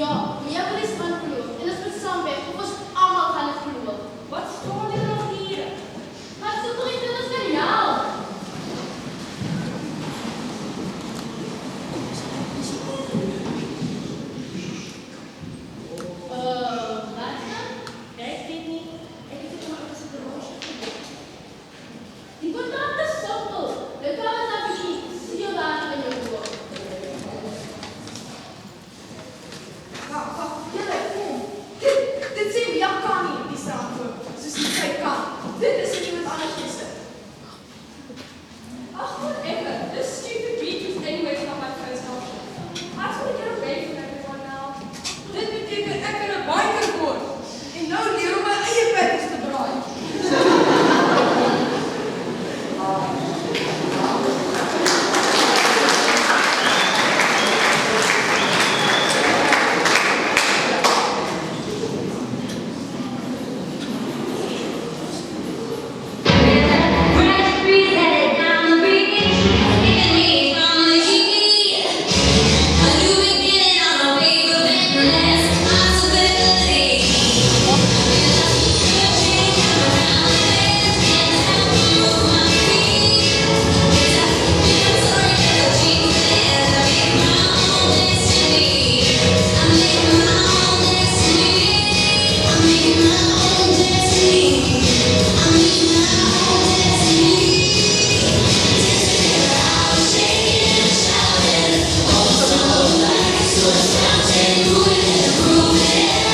Ja, maar jij wil iets aan het verloren. En dat is met Samweg, of was allemaal aan het verloren. Wat stoor je nog hier? Maar het is toch niet dat van jou? Waar is dat? Ik weet niet. Ik weet niet maar als ik de roosje Die wordt dan te stoppel. Dan kan het naar beneden. Zie je daar in je oor. Jullie, kom. Dit zien we, ja, kan niet, die staan voor. Dus die twee kan. Dit is er iemand anders gissen. Ach, wat even. This stupid beat is anyway not my first option. How do we get away from everyone now? Dit betekent ek in 'n biker word. En nou leer om my eie peppers te braai. Fresh breeze headed down the beach, taking me from the heat. A new beginning on a wave of endless possibility. I feel like a change around and can't help but move my feet. I'm sorry for the changes. I make my own destiny. I make my own destiny. I make my own destiny. I make my own destiny. I was shaking and shouting, oh so like so shouting, moving and grooving.